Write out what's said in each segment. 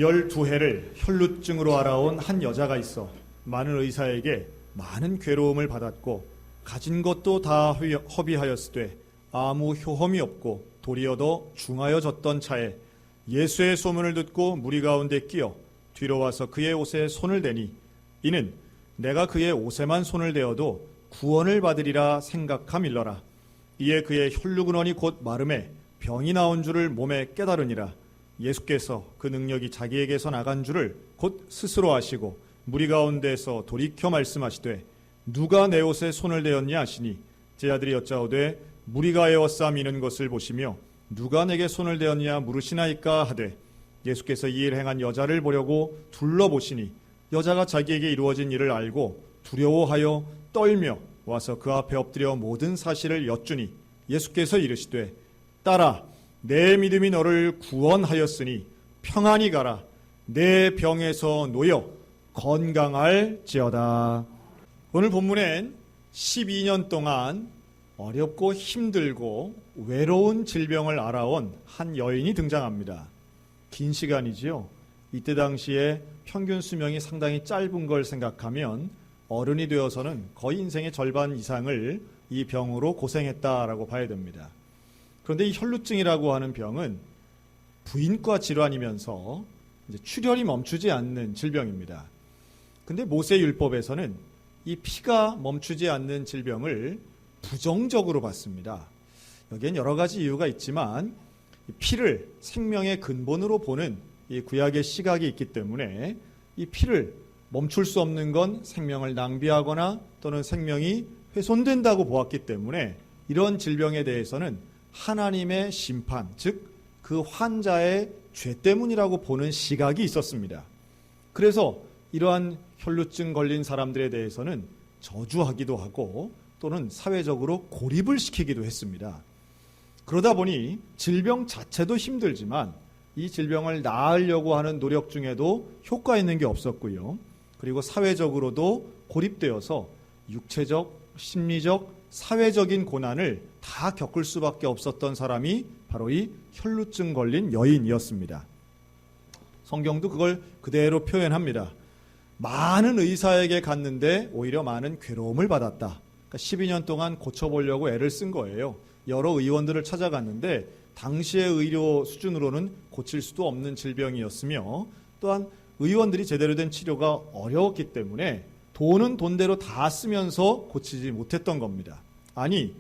12해를 혈루증으로 알아온 한 여자가 있어 많은 의사에게 많은 괴로움을 받았고 가진 것도 다 허비하였으되 아무 효험이 없고 도리어 더 중하여졌던 차에 예수의 소문을 듣고 무리 가운데 끼어 뒤로 와서 그의 옷에 손을 대니 이는 내가 그의 옷에만 손을 대어도 구원을 받으리라 생각함일러라. 이에 그의 혈루근원이 곧 마름에 병이 나온 줄을 몸에 깨달으니라. 예수께서 그 능력이 자기에게서 나간 줄을 곧 스스로 아시고 무리 가운데서 돌이켜 말씀하시되 누가 내 옷에 손을 대었냐 하시니 제자들이 여짜오되 무리가 에워싸미는 것을 보시며 누가 내게 손을 대었냐 물으시나이까 하되 예수께서 이 일 행한 여자를 보려고 둘러보시니 여자가 자기에게 이루어진 일을 알고 두려워하여 떨며 와서 그 앞에 엎드려 모든 사실을 여쭈니 예수께서 이르시되 딸아 내 믿음이 너를 구원하였으니 평안히 가라. 내 병에서 놓여 건강할지어다. 오늘 본문엔 12년 동안 어렵고 힘들고 외로운 질병을 앓아온 한 여인이 등장합니다. 긴 시간이지요. 이때 당시에 평균 수명이 상당히 짧은 걸 생각하면 어른이 되어서는 거의 인생의 절반 이상을 이 병으로 고생했다라고 봐야 됩니다. 그런데 이 혈루증이라고 하는 병은 부인과 질환이면서 이제 출혈이 멈추지 않는 질병입니다. 근데 모세 율법에서는 이 피가 멈추지 않는 질병을 부정적으로 봤습니다. 여기엔 여러 가지 이유가 있지만 피를 생명의 근본으로 보는 이 구약의 시각이 있기 때문에 이 피를 멈출 수 없는 건 생명을 낭비하거나 또는 생명이 훼손된다고 보았기 때문에 이런 질병에 대해서는 하나님의 심판, 즉 그 환자의 죄 때문이라고 보는 시각이 있었습니다. 그래서 이러한 혈루증 걸린 사람들에 대해서는 저주하기도 하고 또는 사회적으로 고립을 시키기도 했습니다. 그러다 보니 질병 자체도 힘들지만 이 질병을 나으려고 하는 노력 중에도 효과 있는 게 없었고요. 그리고 사회적으로도 고립되어서 육체적, 심리적, 사회적인 고난을 다 겪을 수밖에 없었던 사람이 바로 이 혈루증 걸린 여인이었습니다. 성경도 그걸 그대로 표현합니다. 많은 의사에게 갔는데 오히려 많은 괴로움을 받았다. 그러니까 12년 동안 고쳐보려고 애를 쓴 거예요. 여러 의원들을 찾아갔는데 당시의 의료 수준으로는 고칠 수도 없는 질병이었으며 또한 의원들이 제대로 된 치료가 어려웠기 때문에 돈은 돈대로 다 쓰면서 고치지 못했던 겁니다. 아니,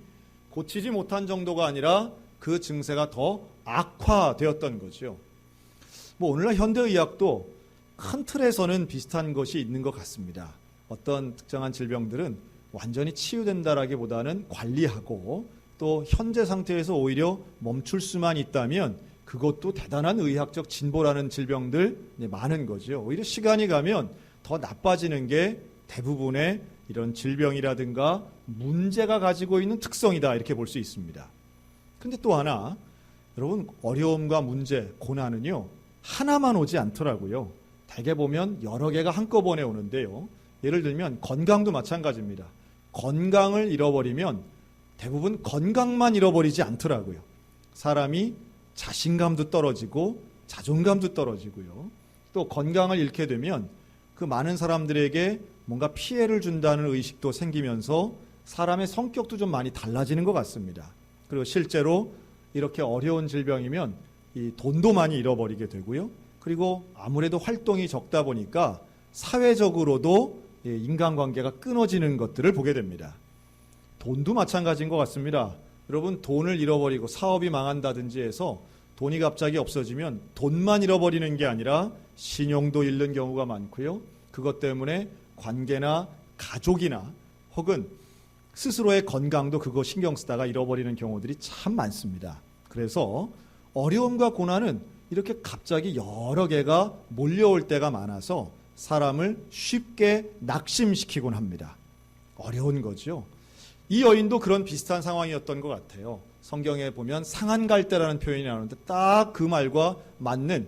고치지 못한 정도가 아니라 그 증세가 더 악화되었던 거죠. 오늘날 현대의학도 큰 틀에서는 비슷한 것이 있는 것 같습니다. 어떤 특정한 질병들은 완전히 치유된다라기보다는 관리하고 또 현재 상태에서 오히려 멈출 수만 있다면 그것도 대단한 의학적 진보라는 질병들 많은 거죠. 오히려 시간이 가면 더 나빠지는 게 대부분의 이런 질병이라든가 문제가 가지고 있는 특성이다 이렇게 볼 수 있습니다. 근데 또 하나 여러분 어려움과 문제, 고난은요 하나만 오지 않더라고요. 대개 보면 여러 개가 한꺼번에 오는데요. 예를 들면 건강도 마찬가지입니다. 건강을 잃어버리면 대부분 건강만 잃어버리지 않더라고요. 사람이 자신감도 떨어지고 자존감도 떨어지고요. 또 건강을 잃게 되면 그 많은 사람들에게 뭔가 피해를 준다는 의식도 생기면서 사람의 성격도 좀 많이 달라지는 것 같습니다. 그리고 실제로 이렇게 어려운 질병이면 이 돈도 많이 잃어버리게 되고요. 그리고 아무래도 활동이 적다 보니까 사회적으로도 인간관계가 끊어지는 것들을 보게 됩니다. 돈도 마찬가지인 것 같습니다. 여러분 돈을 잃어버리고 사업이 망한다든지 해서 돈이 갑자기 없어지면 돈만 잃어버리는 게 아니라 신용도 잃는 경우가 많고요. 그것 때문에 관계나 가족이나 혹은 스스로의 건강도 그거 신경 쓰다가 잃어버리는 경우들이 참 많습니다. 그래서 어려움과 고난은 이렇게 갑자기 여러 개가 몰려올 때가 많아서 사람을 쉽게 낙심시키곤 합니다. 어려운 거죠. 이 여인도 그런 비슷한 상황이었던 것 같아요. 성경에 보면 상한 갈대라는 표현이 나오는데 딱 그 말과 맞는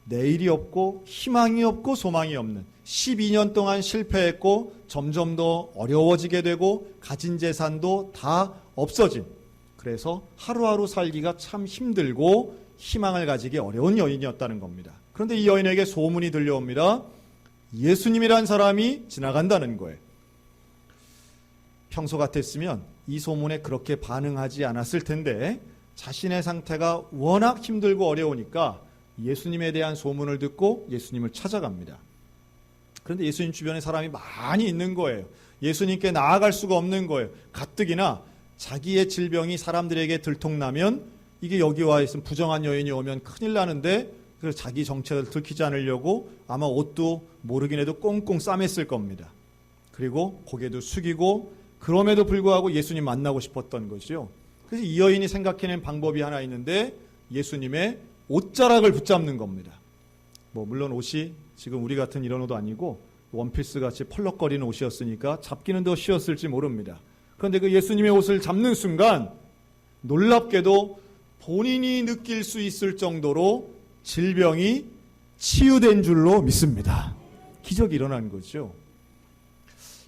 내일이 없고 희망이 없고 소망이 없는 12년 동안 실패했고 점점 더 어려워지게 되고 가진 재산도 다 없어진 그래서 하루하루 살기가 참 힘들고 희망을 가지기 어려운 여인이었다는 겁니다. 그런데 이 여인에게 소문이 들려옵니다. 예수님이란 사람이 지나간다는 거예요. 평소 같았으면 이 소문에 그렇게 반응하지 않았을 텐데 자신의 상태가 워낙 힘들고 어려우니까 예수님에 대한 소문을 듣고 예수님을 찾아갑니다. 그런데 예수님 주변에 사람이 많이 있는 거예요. 예수님께 나아갈 수가 없는 거예요. 가뜩이나 자기의 질병이 사람들에게 들통나면 이게 여기 와 있으면 부정한 여인이 오면 큰일 나는데 그래서 자기 정체를 들키지 않으려고 아마 옷도 모르긴 해도 꽁꽁 싸맸을 겁니다. 그리고 고개도 숙이고 그럼에도 불구하고 예수님 만나고 싶었던 거죠. 그래서 이 여인이 생각해낸 방법이 하나 있는데 예수님의 옷자락을 붙잡는 겁니다. 물론 옷이 지금 우리 같은 이런 옷도 아니고 원피스 같이 펄럭거리는 옷이었으니까 잡기는 더 쉬웠을지 모릅니다. 그런데 그 예수님의 옷을 잡는 순간 놀랍게도 본인이 느낄 수 있을 정도로 질병이 치유된 줄로 믿습니다. 기적이 일어난 거죠.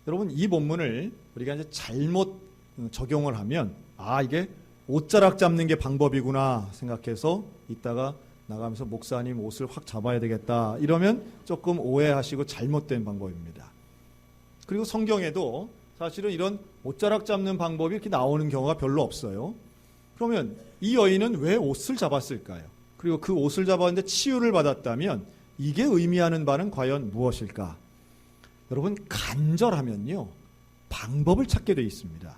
여러분, 이 본문을 우리가 이제 잘못 적용을 하면 이게 옷자락 잡는 게 방법이구나 생각해서 이따가 나가면서 목사님 옷을 확 잡아야 되겠다 이러면 조금 오해하시고 잘못된 방법입니다. 그리고 성경에도 사실은 이런 옷자락 잡는 방법이 이렇게 나오는 경우가 별로 없어요. 그러면 이 여인은 왜 옷을 잡았을까요? 그리고 그 옷을 잡았는데 치유를 받았다면 이게 의미하는 바는 과연 무엇일까? 여러분, 간절하면요 방법을 찾게 돼 있습니다.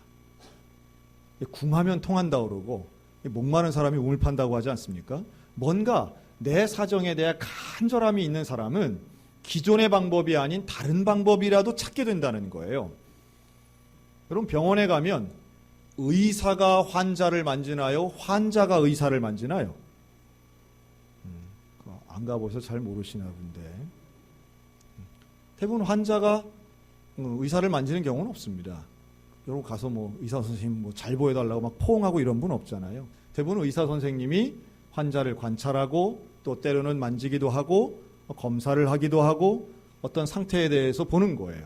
궁하면 통한다 그러고 목마른 사람이 우물 판다고 하지 않습니까? 뭔가 내 사정에 대해 간절함이 있는 사람은 기존의 방법이 아닌 다른 방법이라도 찾게 된다는 거예요. 여러분, 병원에 가면 의사가 환자를 만지나요? 환자가 의사를 만지나요? 안 가보셔서 잘 모르시나 본데 대부분 환자가 의사를 만지는 경우는 없습니다. 여러분 가서 의사 선생님 잘 보여달라고 막 포옹하고 이런 분 없잖아요. 대부분 의사 선생님이 환자를 관찰하고 또 때로는 만지기도 하고 검사를 하기도 하고 어떤 상태에 대해서 보는 거예요.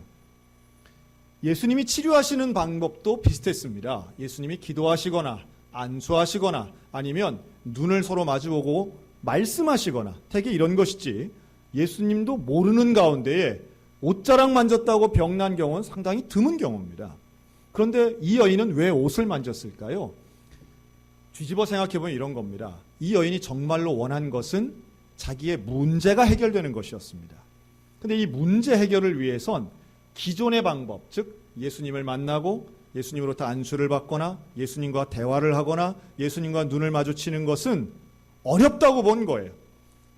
예수님이 치료하시는 방법도 비슷했습니다. 예수님이 기도하시거나 안수하시거나 아니면 눈을 서로 마주보고 말씀하시거나 되게 이런 것이지 예수님도 모르는 가운데에 옷자락 만졌다고 병난 경우는 상당히 드문 경우입니다. 그런데 이 여인은 왜 옷을 만졌을까요? 뒤집어 생각해보면 이런 겁니다. 이 여인이 정말로 원한 것은 자기의 문제가 해결되는 것이었습니다. 그런데 이 문제 해결을 위해선 기존의 방법, 즉 예수님을 만나고 예수님으로부터 안수를 받거나 예수님과 대화를 하거나 예수님과 눈을 마주치는 것은 어렵다고 본 거예요.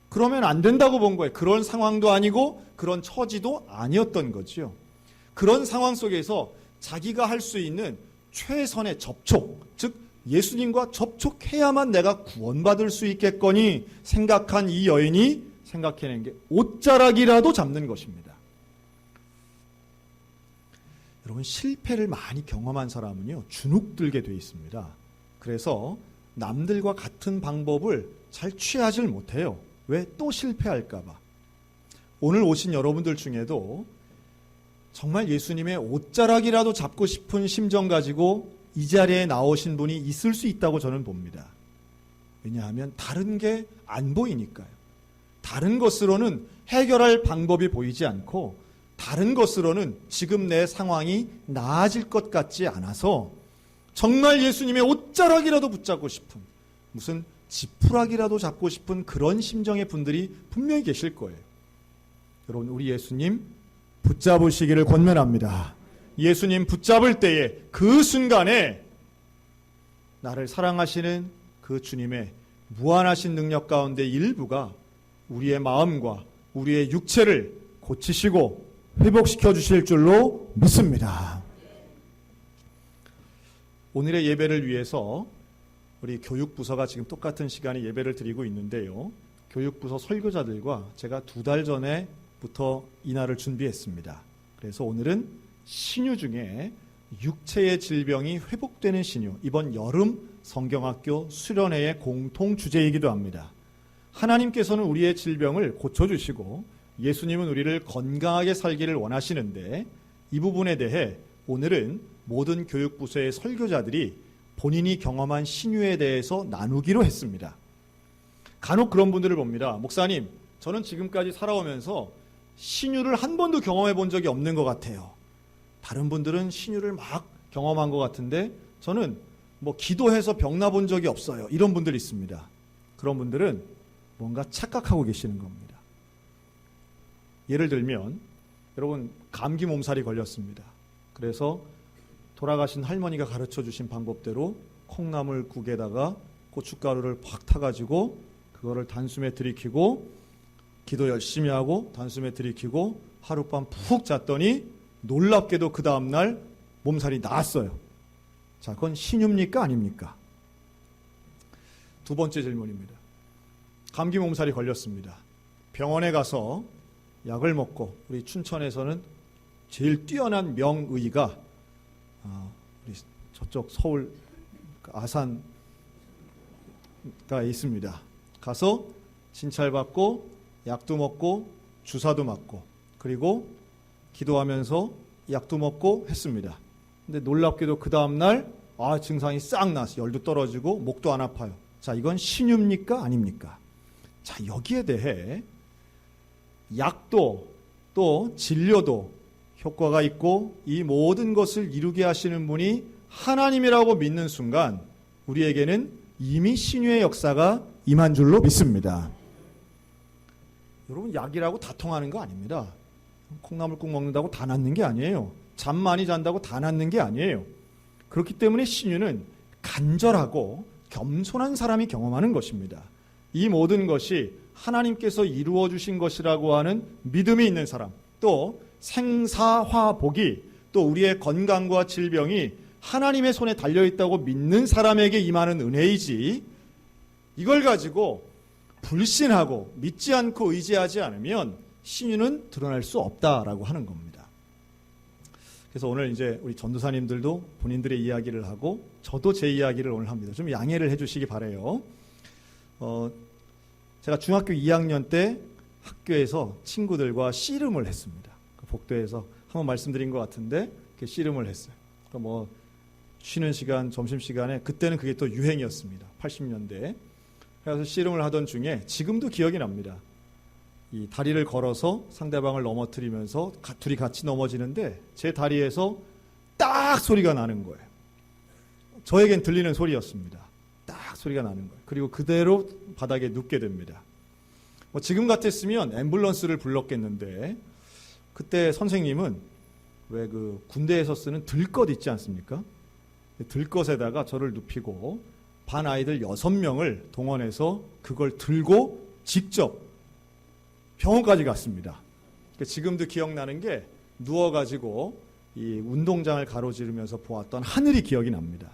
그러면 안 된다고 본 거예요. 그런 상황도 아니고 그런 처지도 아니었던 거죠. 그런 상황 속에서 자기가 할 수 있는 최선의 접촉, 즉 예수님과 접촉해야만 내가 구원받을 수 있겠거니 생각한 이 여인이 생각해낸 게 옷자락이라도 잡는 것입니다. 여러분, 실패를 많이 경험한 사람은요 주눅들게 돼 있습니다. 그래서 남들과 같은 방법을 잘 취하질 못해요. 왜? 또 실패할까 봐. 오늘 오신 여러분들 중에도 정말 예수님의 옷자락이라도 잡고 싶은 심정 가지고 이 자리에 나오신 분이 있을 수 있다고 저는 봅니다. 왜냐하면 다른 게 안 보이니까요. 다른 것으로는 해결할 방법이 보이지 않고 다른 것으로는 지금 내 상황이 나아질 것 같지 않아서 정말 예수님의 옷자락이라도 붙잡고 싶은 무슨 지푸라기라도 잡고 싶은 그런 심정의 분들이 분명히 계실 거예요. 여러분, 우리 예수님 붙잡으시기를 권면합니다. 예수님 붙잡을 때에 그 순간에 나를 사랑하시는 그 주님의 무한하신 능력 가운데 일부가 우리의 마음과 우리의 육체를 고치시고 회복시켜 주실 줄로 믿습니다. 오늘의 예배를 위해서 우리 교육부서가 지금 똑같은 시간에 예배를 드리고 있는데요. 교육부서 설교자들과 제가 2달 전에부터 이날을 준비했습니다. 그래서 오늘은 신유 중에 육체의 질병이 회복되는 신유, 이번 여름 성경학교 수련회의 공통 주제이기도 합니다. 하나님께서는 우리의 질병을 고쳐주시고 예수님은 우리를 건강하게 살기를 원하시는데 이 부분에 대해 오늘은 모든 교육부서의 설교자들이 본인이 경험한 신유에 대해서 나누기로 했습니다. 간혹 그런 분들을 봅니다. 목사님, 저는 지금까지 살아오면서 신유를 한 번도 경험해 본 적이 없는 것 같아요. 다른 분들은 신유를 막 경험한 것 같은데 저는 뭐 기도해서 병 나본 적이 없어요. 이런 분들이 있습니다. 그런 분들은 뭔가 착각하고 계시는 겁니다. 예를 들면 여러분 감기 몸살이 걸렸습니다. 그래서 돌아가신 할머니가 가르쳐 주신 방법대로 콩나물국에다가 고춧가루를 팍 타가지고 그거를 단숨에 들이키고 기도 열심히 하고 단숨에 들이키고 하룻밤 푹 잤더니 놀랍게도 그 다음날 몸살이 나았어요. 자, 그건 신유입니까? 아닙니까? 두 번째 질문입니다. 감기 몸살이 걸렸습니다. 병원에 가서 약을 먹고 우리 춘천에서는 제일 뛰어난 명의가 우리 저쪽 서울 아산가에 있습니다. 가서 진찰받고 약도 먹고 주사도 맞고 그리고 기도하면서 약도 먹고 했습니다. 근데 놀랍게도 그 다음날 증상이 싹 나서 열도 떨어지고 목도 안 아파요. 자, 이건 신유입니까? 아닙니까? 자, 여기에 대해 약도 또 진료도 효과가 있고 이 모든 것을 이루게 하시는 분이 하나님이라고 믿는 순간 우리에게는 이미 신유의 역사가 임한 줄로 믿습니다. 여러분, 약이라고 다 통하는 거 아닙니다. 콩나물국 먹는다고 다 낫는 게 아니에요. 잠 많이 잔다고 다 낫는 게 아니에요. 그렇기 때문에 신유는 간절하고 겸손한 사람이 경험하는 것입니다. 이 모든 것이 하나님께서 이루어 주신 것이라고 하는 믿음이 있는 사람, 또 생사화복이 또 우리의 건강과 질병이 하나님의 손에 달려있다고 믿는 사람에게 임하는 은혜이지, 이걸 가지고 불신하고 믿지 않고 의지하지 않으면 신유는 드러날 수 없다라고 하는 겁니다. 그래서 오늘 이제 우리 전도사님들도 본인들의 이야기를 하고 저도 제 이야기를 오늘 합니다. 좀 양해를 해주시기 바라요. 제가 중학교 2학년 때 학교에서 친구들과 씨름을 했습니다. 복도에서 한번 말씀드린 것 같은데 씨름을 했어요. 뭐 쉬는 시간, 점심시간에 그때는 그게 또 유행이었습니다. 80년대. 그래서 씨름을 하던 중에 지금도 기억이 납니다. 이 다리를 걸어서 상대방을 넘어뜨리면서 둘이 같이 넘어지는데 제 다리에서 딱 소리가 나는 거예요. 저에겐 들리는 소리였습니다. 딱 소리가 나는 거예요. 그리고 그대로 바닥에 눕게 됩니다. 뭐 지금 같았으면 앰뷸런스를 불렀겠는데 그때 선생님은 왜 그 군대에서 쓰는 들것 있지 않습니까? 들것에다가 저를 눕히고 반 아이들 6명을 동원해서 그걸 들고 직접 병원까지 갔습니다. 지금도 기억나는 게 누워가지고 이 운동장을 가로지르면서 보았던 하늘이 기억이 납니다.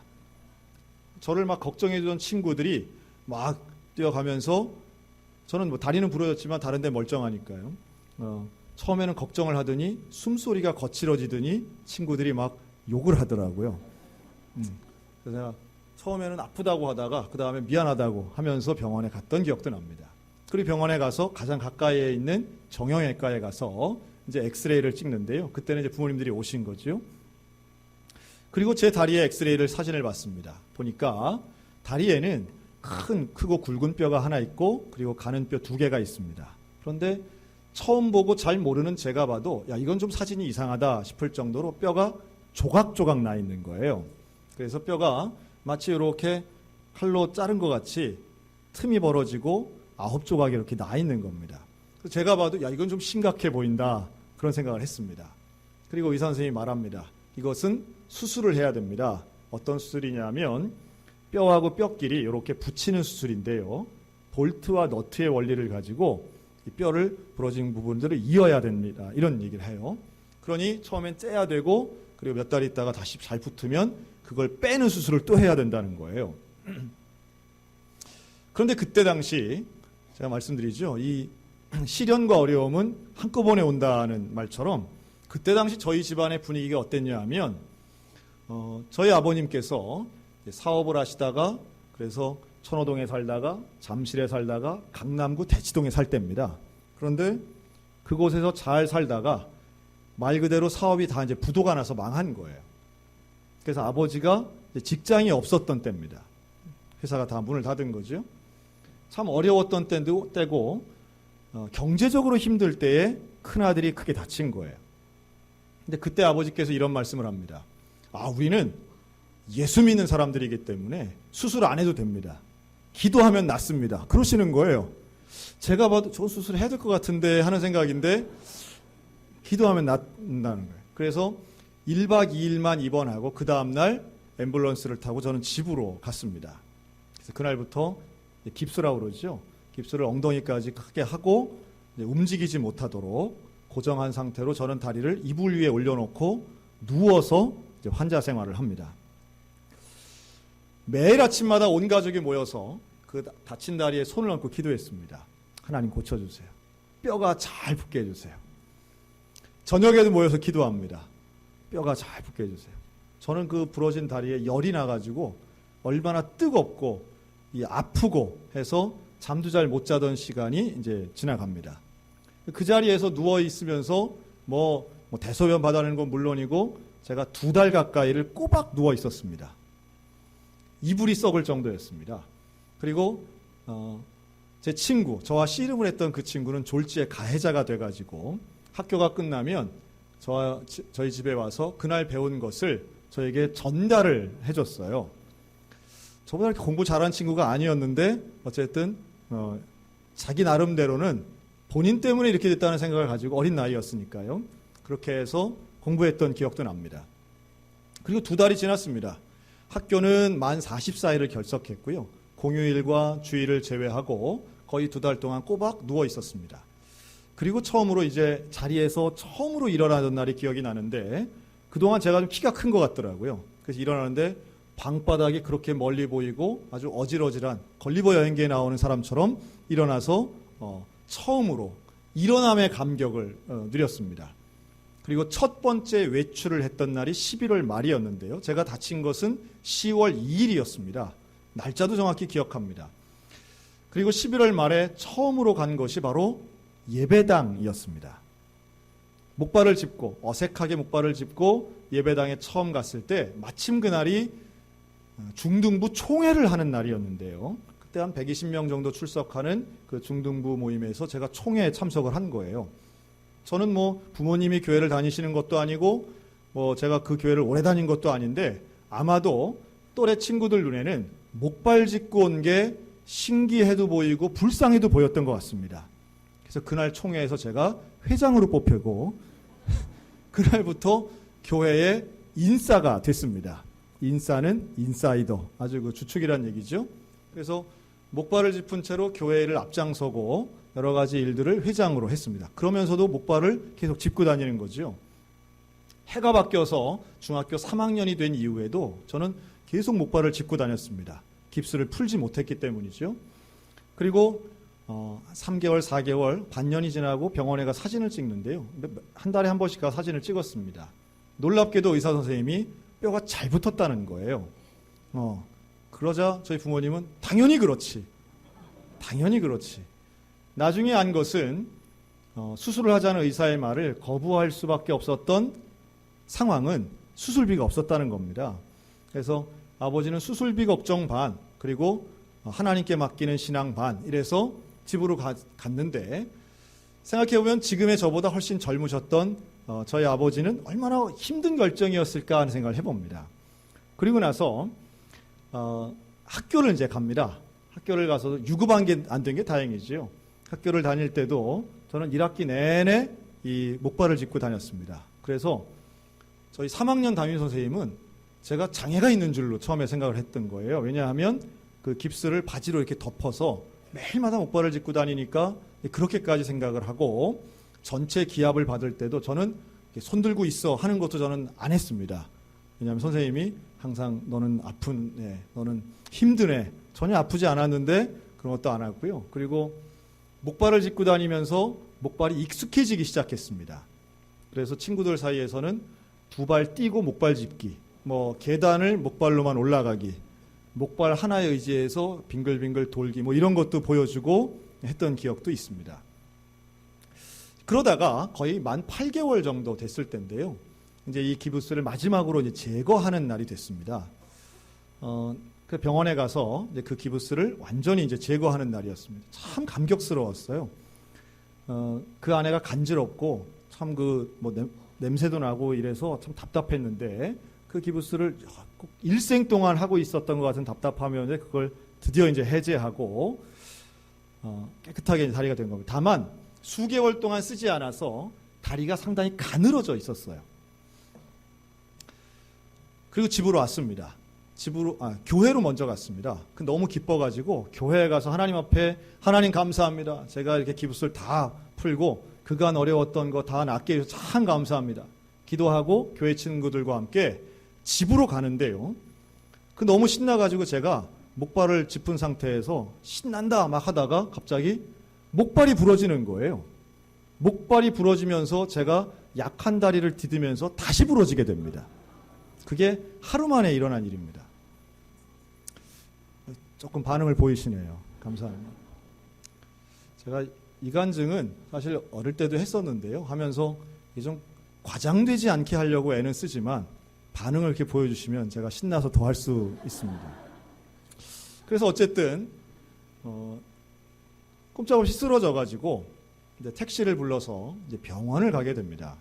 저를 막 걱정해주던 친구들이 막 뛰어가면서 저는 뭐 다리는 부러졌지만 다른 데 멀쩡하니까요. 처음에는 걱정을 하더니 숨소리가 거칠어지더니 친구들이 막 욕을 하더라고요. 그래서 제가 처음에는 아프다고 하다가 그 다음에 미안하다고 하면서 병원에 갔던 기억도 납니다. 그리고 병원에 가서 가장 가까이에 있는 정형외과에 가서 이제 엑스레이를 찍는데요. 그때는 이제 부모님들이 오신 거죠. 그리고 제 다리에 엑스레이를 사진을 봤습니다. 보니까 다리에는 크고 굵은 뼈가 하나 있고 그리고 가는 뼈 2개가 있습니다. 그런데 처음 보고 잘 모르는 제가 봐도 야, 이건 좀 사진이 이상하다 싶을 정도로 뼈가 조각조각 나 있는 거예요. 그래서 뼈가 마치 이렇게 칼로 자른 것 같이 틈이 벌어지고 9조각이 이렇게 나 있는 겁니다. 그래서 제가 봐도 야, 이건 좀 심각해 보인다, 그런 생각을 했습니다. 그리고 의사 선생님이 말합니다. 이것은 수술을 해야 됩니다. 어떤 수술이냐면 뼈하고 뼈끼리 이렇게 붙이는 수술인데요. 볼트와 너트의 원리를 가지고 이 뼈를 부러진 부분들을 이어야 됩니다. 이런 얘기를 해요. 그러니 처음엔 째야 되고 그리고 몇 달 있다가 다시 잘 붙으면 그걸 빼는 수술을 또 해야 된다는 거예요. 그런데 그때 당시 제가 말씀드리죠. 이 시련과 어려움은 한꺼번에 온다는 말처럼 그때 당시 저희 집안의 분위기가 어땠냐 하면 저희 아버님께서 사업을 하시다가 그래서 천호동에 살다가 잠실에 살다가 강남구 대치동에 살 때입니다. 그런데 그곳에서 잘 살다가 말 그대로 사업이 다 이제 부도가 나서 망한 거예요. 그래서 아버지가 직장이 없었던 때입니다. 회사가 다 문을 닫은 거죠. 참 어려웠던 때고 경제적으로 힘들 때에 큰아들이 크게 다친 거예요. 근데 그때 아버지께서 이런 말씀을 합니다. 우리는 예수 믿는 사람들이기 때문에 수술 안 해도 됩니다. 기도하면 낫습니다. 그러시는 거예요. 제가 봐도 저 수술 해야 될 것 같은데 하는 생각인데 기도하면 낫는다는 거예요. 그래서 1박 2일만 입원하고 그 다음날 앰뷸런스를 타고 저는 집으로 갔습니다. 그래서 그날부터 깁스라고 그러죠. 깁스를 엉덩이까지 크게 하고 움직이지 못하도록 고정한 상태로 저는 다리를 이불 위에 올려놓고 누워서 이제 환자 생활을 합니다. 매일 아침마다 온 가족이 모여서 그 다친 다리에 손을 얹고 기도했습니다. 하나님 고쳐주세요. 뼈가 잘 붙게 해주세요. 저녁에도 모여서 기도합니다. 뼈가 잘 붙게 해주세요. 저는 그 부러진 다리에 열이 나가지고 얼마나 뜨겁고 아프고 해서 잠도 잘 못 자던 시간이 이제 지나갑니다. 그 자리에서 누워 있으면서 뭐 대소변 받아내는 건 물론이고 제가 2달 가까이를 꼬박 누워 있었습니다. 이불이 썩을 정도였습니다. 그리고 제 친구, 저와 씨름을 했던 그 친구는 졸지에 가해자가 돼가지고 학교가 끝나면 저희 집에 와서 그날 배운 것을 저에게 전달을 해줬어요. 저보다 이렇게 공부 잘하는 친구가 아니었는데 어쨌든 자기 나름대로는 본인 때문에 이렇게 됐다는 생각을 가지고 어린 나이였으니까요. 그렇게 해서 공부했던 기억도 납니다. 그리고 2달이 지났습니다. 학교는 만 44일을 결석했고요. 공휴일과 주일을 제외하고 거의 2달 동안 꼬박 누워 있었습니다. 그리고 처음으로 이제 자리에서 처음으로 일어나던 날이 기억이 나는데 그동안 제가 좀 키가 큰 것 같더라고요. 그래서 일어나는데 방바닥이 그렇게 멀리 보이고 아주 어질어질한 걸리버 여행기에 나오는 사람처럼 일어나서 처음으로 일어남의 감격을 누렸습니다. 그리고 첫 번째 외출을 했던 날이 11월 말이었는데요. 제가 다친 것은 10월 2일이었습니다. 날짜도 정확히 기억합니다. 그리고 11월 말에 처음으로 간 것이 바로 예배당이었습니다. 목발을 짚고 어색하게 목발을 짚고 예배당에 처음 갔을 때 마침 그날이 중등부 총회를 하는 날이었는데요. 그때 한 120명 정도 출석하는 그 중등부 모임에서 제가 총회에 참석을 한 거예요. 저는 부모님이 교회를 다니시는 것도 아니고 제가 그 교회를 오래 다닌 것도 아닌데 아마도 또래 친구들 눈에는 목발 짚고 온 게 신기해도 보이고 불쌍해도 보였던 것 같습니다. 그래서 그날 총회에서 제가 회장으로 뽑히고 그날부터 교회의 인싸가 됐습니다. 인싸는 인사이더, 아주 그 주축이란 얘기죠. 그래서 목발을 짚은 채로 교회를 앞장서고 여러 가지 일들을 회장으로 했습니다. 그러면서도 목발을 계속 짚고 다니는 거죠. 해가 바뀌어서 중학교 3학년이 된 이후에도 저는 계속 목발을 짚고 다녔습니다. 깁스를 풀지 못했기 때문이죠. 그리고 3개월, 4개월, 반년이 지나고 병원에 가 사진을 찍는데요. 한 달에 한 번씩 가 사진을 찍었습니다. 놀랍게도 의사 선생님이 뼈가 잘 붙었다는 거예요. 그러자 저희 부모님은 당연히 그렇지. 당연히 그렇지. 나중에 안 것은 수술을 하자는 의사의 말을 거부할 수밖에 없었던 상황은 수술비가 없었다는 겁니다. 그래서 아버지는 수술비 걱정 반, 그리고 하나님께 맡기는 신앙 반, 이래서 집으로 갔는데 생각해보면 지금의 저보다 훨씬 젊으셨던 저희 아버지는 얼마나 힘든 결정이었을까 하는 생각을 해봅니다. 그리고 나서 학교를 이제 갑니다. 학교를 가서 유급한 게 안 된 게 다행이지요. 학교를 다닐 때도 저는 1학기 내내 이 목발을 짚고 다녔습니다. 그래서 저희 3학년 담임 선생님은 제가 장애가 있는 줄로 처음에 생각을 했던 거예요. 왜냐하면 그 깁스를 바지로 이렇게 덮어서 매일마다 목발을 짚고 다니니까 그렇게까지 생각을 하고 전체 기합을 받을 때도 저는 손 들고 있어 하는 것도 저는 안 했습니다. 왜냐하면 선생님이 항상 너는 아픈 애, 너는 힘든 애, 전혀 아프지 않았는데 그런 것도 안 했고요. 그리고 목발을 짚고 다니면서 목발이 익숙해지기 시작했습니다. 그래서 친구들 사이에서는 2발 띄고 목발 짚기, 계단을 목발로만 올라가기, 목발 하나에 의지해서 빙글빙글 돌기, 이런 것도 보여주고 했던 기억도 있습니다. 그러다가 거의 만 8개월 정도 됐을 때인데요. 이제 이 기부스를 마지막으로 이제 제거하는 날이 됐습니다. 그 병원에 가서 이제 그 기부스를 완전히 이제 제거하는 날이었습니다. 참 감격스러웠어요. 그 아내가 간지럽고 참 냄새도 나고 이래서 참 답답했는데 그 기부스를 꼭 일생 동안 하고 있었던 것 같은 답답함이었는데 그걸 드디어 이제 해제하고 깨끗하게 다리가 된 겁니다. 다만 수개월 동안 쓰지 않아서 다리가 상당히 가늘어져 있었어요. 그리고 집으로 왔습니다. 교회로 먼저 갔습니다. 너무 기뻐가지고 교회에 가서 하나님 앞에 하나님 감사합니다. 제가 이렇게 기부스를 다 풀고 그간 어려웠던 거 다 낫게 해주셔서 참 감사합니다. 기도하고 교회 친구들과 함께 집으로 가는데요. 너무 신나가지고 제가 목발을 짚은 상태에서 신난다 막 하다가 갑자기 목발이 부러지는 거예요. 목발이 부러지면서 제가 약한 다리를 디디면서 다시 부러지게 됩니다. 그게 하루 만에 일어난 일입니다. 조금 반응을 보이시네요. 감사합니다. 제가 이간증은 사실 어릴 때도 했었는데요. 하면서 좀 과장되지 않게 하려고 애는 쓰지만 반응을 이렇게 보여주시면 제가 신나서 더 할 수 있습니다. 그래서 어쨌든 꼼짝없이 쓰러져가지고 이제 택시를 불러서 이제 병원을 가게 됩니다.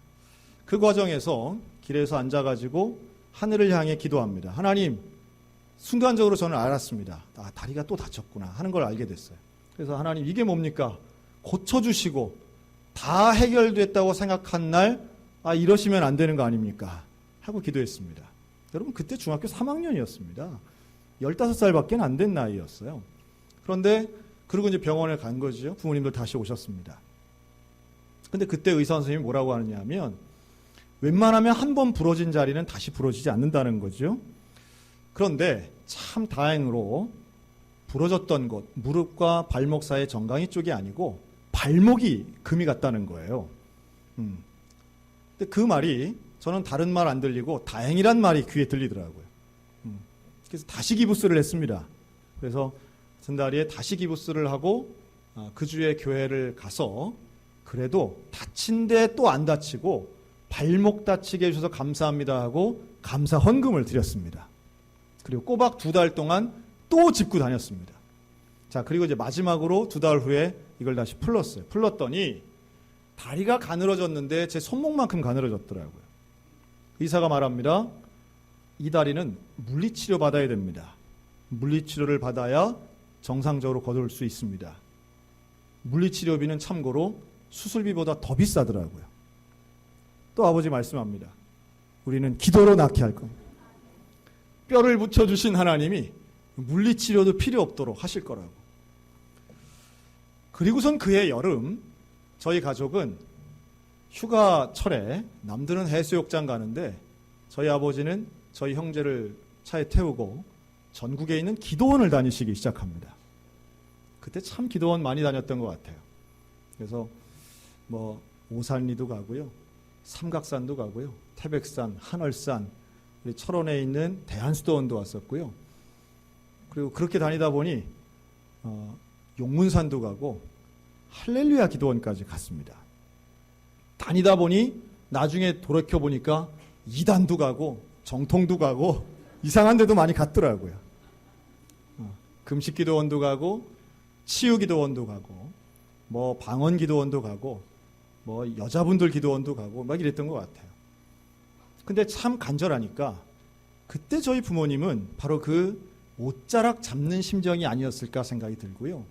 그 과정에서 길에서 앉아가지고 하늘을 향해 기도합니다. 하나님, 순간적으로 저는 알았습니다. 다리가 또 다쳤구나 하는 걸 알게 됐어요. 그래서 하나님, 이게 뭡니까? 고쳐주시고 다 해결됐다고 생각한 날 이러시면 안 되는 거 아닙니까? 하고 기도했습니다. 여러분, 그때 중학교 3학년이었습니다. 15살밖에 안 된 나이였어요. 그런데 그리고 이제 병원에 간 거죠. 부모님들 다시 오셨습니다. 근데 그때 의사 선생님이 뭐라고 하느냐면 웬만하면 한 번 부러진 자리는 다시 부러지지 않는다는 거죠. 그런데 참 다행으로 부러졌던 곳, 무릎과 발목 사이 정강이 쪽이 아니고 발목이 금이 갔다는 거예요. 근데 그 말이 저는 다른 말 안 들리고 다행이란 말이 귀에 들리더라고요. 그래서 다시 기부스를 했습니다. 그래서 전다리에 다시 기부스를 하고 그 주에 교회를 가서 그래도 다친 데 또 안 다치고 발목 다치게 해주셔서 감사합니다 하고 감사 헌금을 드렸습니다. 그리고 꼬박 2달 동안 또 짚고 다녔습니다. 자, 그리고 이제 마지막으로 2달 후에 이걸 다시 풀었어요. 풀었더니 다리가 가늘어졌는데 제 손목만큼 가늘어졌더라고요. 의사가 말합니다. 이 다리는 물리치료 받아야 됩니다. 물리치료를 받아야 정상적으로 거둘 수 있습니다. 물리치료비는 참고로 수술비보다 더 비싸더라고요. 또 아버지 말씀합니다. 우리는 기도로 낫게 할 겁니다. 뼈를 붙여주신 하나님이 물리치료도 필요 없도록 하실 거라고. 그리고선 그해 여름 저희 가족은 휴가철에 남들은 해수욕장 가는데 저희 아버지는 저희 형제를 차에 태우고 전국에 있는 기도원을 다니시기 시작합니다. 그때 참 기도원 많이 다녔던 것 같아요. 그래서 오산리도 가고요. 삼각산도 가고요. 태백산, 한월산, 우리 철원에 있는 대한수도원도 왔었고요. 그리고 그렇게 다니다 보니 용문산도 가고 할렐루야 기도원까지 갔습니다. 다니다 보니 나중에 돌이켜보니까 이단도 가고 정통도 가고 이상한 데도 많이 갔더라고요. 금식기도원도 가고 치유기도원도 가고 방언기도원도 가고 여자분들 기도원도 가고 막 이랬던 것 같아요. 근데 참 간절하니까 그때 저희 부모님은 바로 그 옷자락 잡는 심정이 아니었을까 생각이 들고요.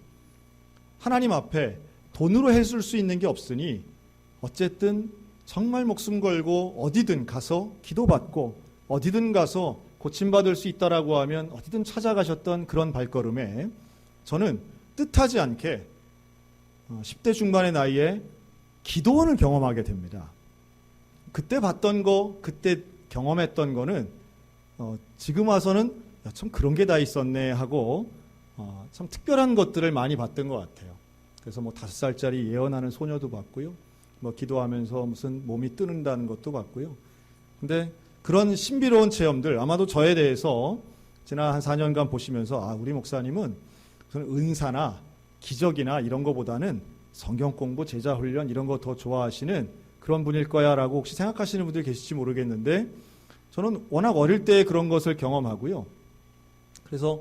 하나님 앞에 돈으로 해줄 수 있는 게 없으니 어쨌든 정말 목숨 걸고 어디든 가서 기도받고 어디든 가서 고침받을 수 있다라고 하면 어디든 찾아가셨던 그런 발걸음에 저는 뜻하지 않게 10대 중반의 나이에 기도원을 경험하게 됩니다. 그때 봤던 거, 그때 경험했던 거는 지금 와서는 참 그런 게 다 있었네 하고 참 특별한 것들을 많이 봤던 것 같아요. 그래서 5살짜리 예언하는 소녀도 봤고요. 기도하면서 무슨 몸이 뜨는다는 것도 봤고요. 근데 그런 신비로운 체험들 아마도 저에 대해서 지난 한 4년간 보시면서 우리 목사님은 은사나 기적이나 이런 거보다는 성경 공부, 제자 훈련 이런 거 더 좋아하시는 그런 분일 거야 라고 혹시 생각하시는 분들이 계실지 모르겠는데 저는 워낙 어릴 때 그런 것을 경험하고요. 그래서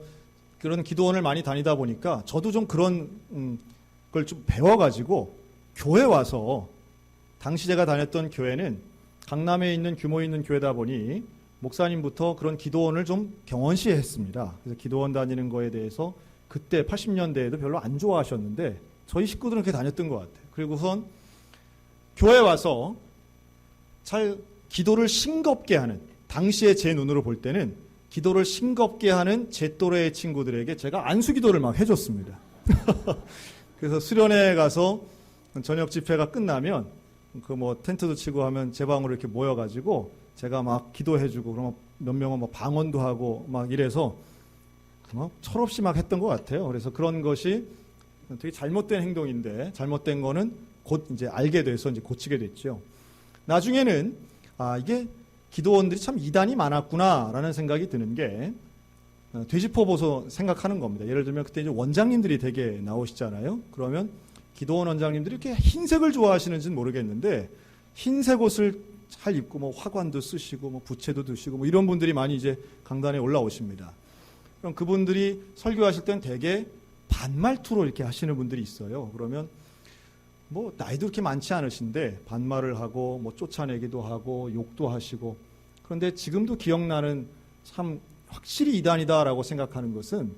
그런 기도원을 많이 다니다 보니까 저도 좀 그런 걸 좀 배워가지고 교회 와서 당시 제가 다녔던 교회는 강남에 있는 규모 있는 교회다 보니 목사님부터 그런 기도원을 좀 경원시했습니다. 그래서 기도원 다니는 거에 대해서 그때 80년대에도 별로 안 좋아하셨는데 저희 식구들은 그렇게 다녔던 것 같아요. 그리고선 교회 와서 잘 기도를 싱겁게 하는, 당시에 제 눈으로 볼 때는 기도를 싱겁게 하는 제 또래의 친구들에게 제가 안수기도를 막 해줬습니다. 그래서 수련회 가서 저녁 집회가 끝나면 그 뭐 텐트도 치고 하면 제 방으로 이렇게 모여가지고 제가 막 기도해주고 그러면 몇 명은 막 방언도 하고 막 이래서 막 철없이 막 했던 것 같아요. 그래서 그런 것이 되게 잘못된 행동인데 잘못된 거는 곧 이제 알게 돼서 이제 고치게 됐죠. 나중에는 이게 기도원들이 참 이단이 많았구나라는 생각이 드는 게 되짚어보서 생각하는 겁니다. 예를 들면 그때 이제 원장님들이 되게 나오시잖아요. 그러면 기도원 원장님들이 이렇게 흰색을 좋아하시는지는 모르겠는데 흰색 옷을 잘 입고 뭐 화관도 쓰시고 뭐 부채도 드시고 뭐 이런 분들이 많이 이제 강단에 올라오십니다. 그럼 그분들이 설교하실 때는 되게 반말투로 이렇게 하시는 분들이 있어요. 그러면 뭐 나이도 그렇게 많지 않으신데 반말을 하고 뭐 쫓아내기도 하고 욕도 하시고, 그런데 지금도 기억나는 참 확실히 이단이다라고 생각하는 것은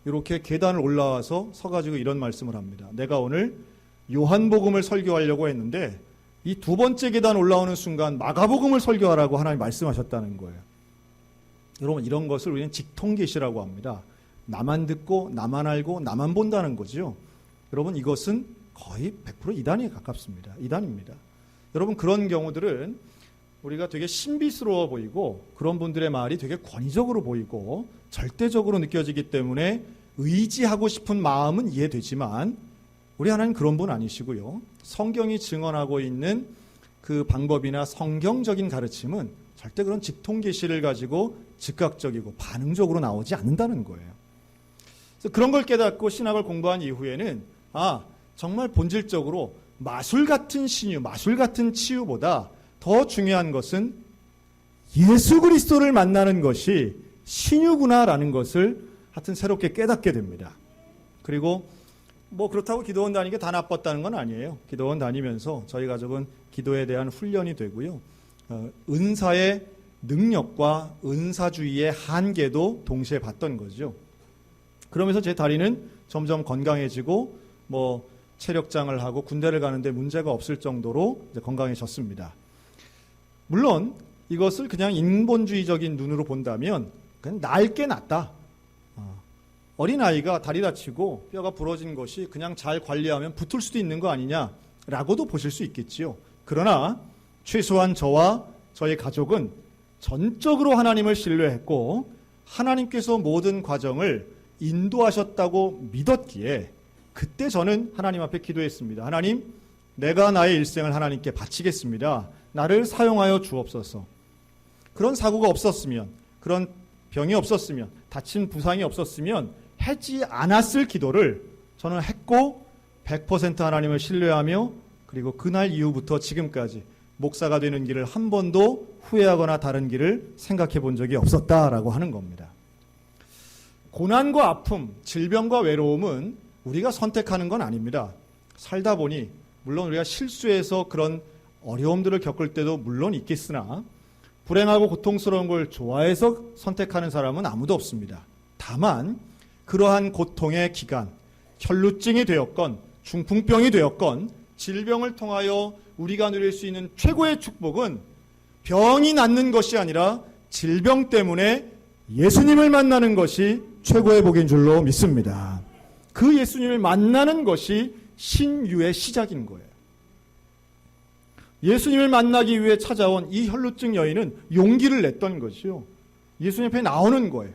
이렇게 계단을 올라와서 서가지고 이런 말씀을 합니다. 내가 오늘 요한복음을 설교하려고 했는데 이 두 번째 계단 올라오는 순간 마가복음을 설교하라고 하나님 말씀하셨다는 거예요. 여러분, 이런 것을 우리는 직통계시라고 합니다. 나만 듣고 나만 알고 나만 본다는 거죠. 여러분, 이것은 거의 100% 이단에 가깝습니다. 이단입니다. 여러분, 그런 경우들은 우리가 되게 신비스러워 보이고 그런 분들의 말이 되게 권위적으로 보이고 절대적으로 느껴지기 때문에 의지하고 싶은 마음은 이해되지만 우리 하나님 그런 분 아니시고요. 성경이 증언하고 있는 그 방법이나 성경적인 가르침은 절대 그런 직통계시를 가지고 즉각적이고 반응적으로 나오지 않는다는 거예요. 그래서 그런 걸 깨닫고 신학을 공부한 이후에는 정말 본질적으로 마술 같은 신유, 마술 같은 치유보다 더 중요한 것은 예수 그리스도를 만나는 것이 신유구나라는 것을 하여튼 새롭게 깨닫게 됩니다. 그리고 뭐 그렇다고 기도원 다니는 게 다 나빴다는 건 아니에요. 기도원 다니면서 저희 가족은 기도에 대한 훈련이 되고요. 은사의 능력과 은사주의의 한계도 동시에 봤던 거죠. 그러면서 제 다리는 점점 건강해지고 뭐 체력장을 하고 군대를 가는데 문제가 없을 정도로 이제 건강해졌습니다. 물론 이것을 그냥 인본주의적인 눈으로 본다면 그냥 낫게 낫다. 어린아이가 다리 다치고 뼈가 부러진 것이 그냥 잘 관리하면 붙을 수도 있는 거 아니냐라고도 보실 수 있겠지요. 그러나 최소한 저와 저희 가족은 전적으로 하나님을 신뢰했고 하나님께서 모든 과정을 인도하셨다고 믿었기에 그때 저는 하나님 앞에 기도했습니다. 하나님, 내가 나의 일생을 하나님께 바치겠습니다. 나를 사용하여 주옵소서. 그런 사고가 없었으면, 그런 병이 없었으면, 다친 부상이 없었으면 하지 않았을 기도를 저는 했고 100% 하나님을 신뢰하며 그리고 그날 이후부터 지금까지 목사가 되는 길을 한 번도 후회하거나 다른 길을 생각해 본 적이 없었다라고 하는 겁니다. 고난과 아픔, 질병과 외로움은 우리가 선택하는 건 아닙니다. 살다 보니 물론 우리가 실수해서 그런 어려움들을 겪을 때도 물론 있겠으나 불행하고 고통스러운 걸 좋아해서 선택하는 사람은 아무도 없습니다. 다만 그러한 고통의 기간, 혈루증이 되었건 중풍병이 되었건 질병을 통하여 우리가 누릴 수 있는 최고의 축복은 병이 낫는 것이 아니라 질병 때문에 예수님을 만나는 것이 최고의 복인 줄로 믿습니다. 그 예수님을 만나는 것이 신유의 시작인 거예요. 예수님을 만나기 위해 찾아온 이 혈루증 여인은 용기를 냈던 것이요. 예수님 앞에 나오는 거예요.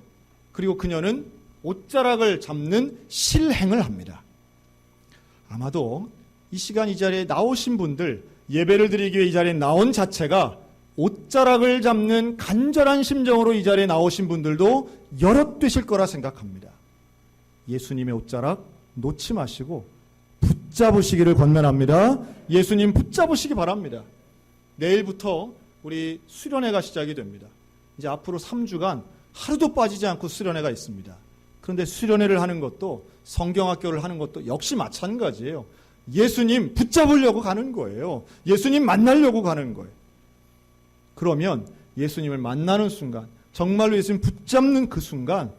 그리고 그녀는 옷자락을 잡는 실행을 합니다. 아마도 이 시간 이 자리에 나오신 분들, 예배를 드리기 위해 이 자리에 나온 자체가 옷자락을 잡는 간절한 심정으로 이 자리에 나오신 분들도 여럿 되실 거라 생각합니다. 예수님의 옷자락 놓지 마시고 붙잡으시기를 권면합니다. 예수님 붙잡으시기 바랍니다. 내일부터 우리 수련회가 시작이 됩니다. 이제 앞으로 3주간 하루도 빠지지 않고 수련회가 있습니다. 그런데 수련회를 하는 것도 성경학교를 하는 것도 역시 마찬가지예요. 예수님 붙잡으려고 가는 거예요. 예수님 만나려고 가는 거예요. 그러면 예수님을 만나는 순간, 정말로 예수님 붙잡는 그 순간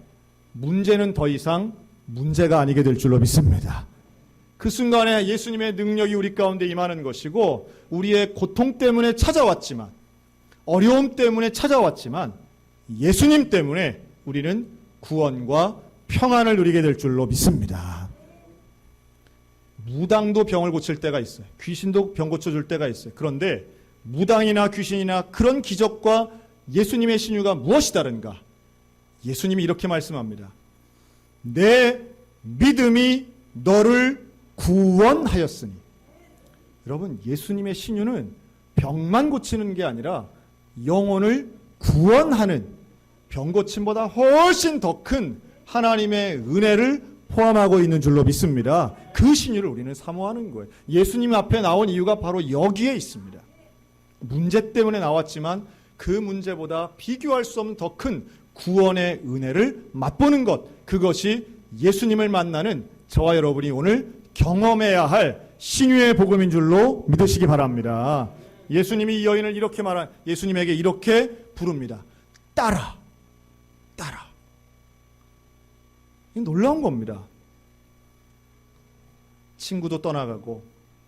문제는 더 이상 문제가 아니게 될 줄로 믿습니다. 그 순간에 예수님의 능력이 우리 가운데 임하는 것이고, 우리의 고통 때문에 찾아왔지만, 어려움 때문에 찾아왔지만 예수님 때문에 우리는 구원과 평안을 누리게 될 줄로 믿습니다. 무당도 병을 고칠 때가 있어요. 귀신도 병 고쳐줄 때가 있어요. 그런데 무당이나 귀신이나 그런 기적과 예수님의 신유가 무엇이 다른가? 예수님이 이렇게 말씀합니다. 내 믿음이 너를 구원하였으니. 여러분, 예수님의 신유는 병만 고치는 게 아니라 영혼을 구원하는, 병 고침보다 훨씬 더 큰 하나님의 은혜를 포함하고 있는 줄로 믿습니다. 그 신유를 우리는 사모하는 거예요. 예수님 앞에 나온 이유가 바로 여기에 있습니다. 문제 때문에 나왔지만 그 문제보다 비교할 수 없는 더 큰 구원의 은혜를 맛보는 것, 그것이 예수님을 만나는 저와 여러분이 오늘 경험해야 할 신유의 복음인 줄로 믿으시기 바랍니다. 예수님이 이 여인을 이렇게 예수님에게 이렇게 부릅니다. 따라, 따라. 이 놀라운 겁니다. 친구도 떠나가고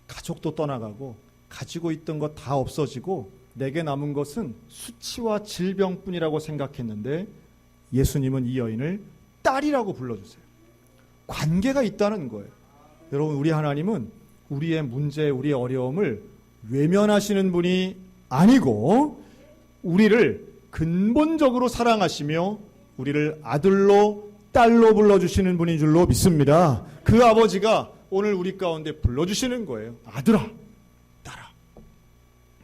가족도 떠나가고 가지고 있던 것 다 없어지고 내게 남은 것은 수치와 질병뿐이라고 생각했는데 예수님은 이 여인을 딸이라고 불러주세요. 관계가 있다는 거예요. 여러분, 우리 하나님은 우리의 문제, 우리의 어려움을 외면하시는 분이 아니고 우리를 근본적으로 사랑하시며 우리를 아들로 딸로 불러주시는 분인 줄로 믿습니다. 그 아버지가 오늘 우리 가운데 불러주시는 거예요. 아들아, 딸아,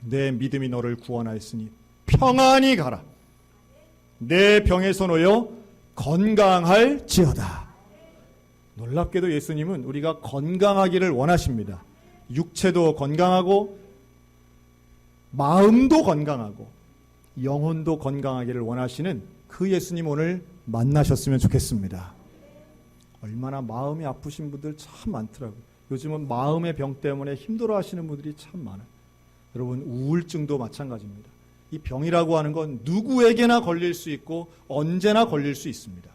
내 믿음이 너를 구원하였으니 평안히 가라. 내 병에서 놓여 건강할지어다. 놀랍게도 예수님은 우리가 건강하기를 원하십니다. 육체도 건강하고 마음도 건강하고 영혼도 건강하기를 원하시는 그 예수님 오늘 만나셨으면 좋겠습니다. 얼마나 마음이 아프신 분들 참 많더라고요. 요즘은 마음의 병 때문에 힘들어하시는 분들이 참 많아요. 여러분, 우울증도 마찬가지입니다. 이 병이라고 하는 건 누구에게나 걸릴 수 있고 언제나 걸릴 수 있습니다.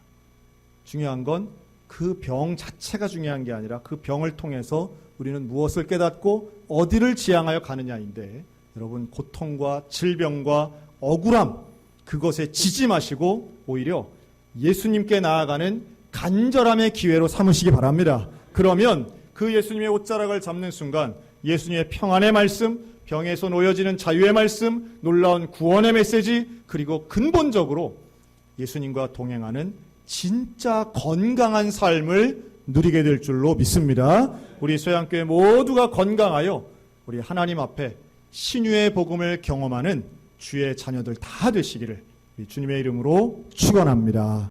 중요한 건 그 병 자체가 중요한 게 아니라 그 병을 통해서 우리는 무엇을 깨닫고 어디를 지향하여 가느냐인데, 여러분, 고통과 질병과 억울함, 그것에 지지 마시고 오히려 예수님께 나아가는 간절함의 기회로 삼으시기 바랍니다. 그러면 그 예수님의 옷자락을 잡는 순간 예수님의 평안의 말씀, 병에서 놓여지는 자유의 말씀, 놀라운 구원의 메시지, 그리고 근본적으로 예수님과 동행하는 진짜 건강한 삶을 누리게 될 줄로 믿습니다. 우리 소양교회 모두가 건강하여 우리 하나님 앞에 신유의 복음을 경험하는 주의 자녀들 다 되시기를 주님의 이름으로 축원합니다.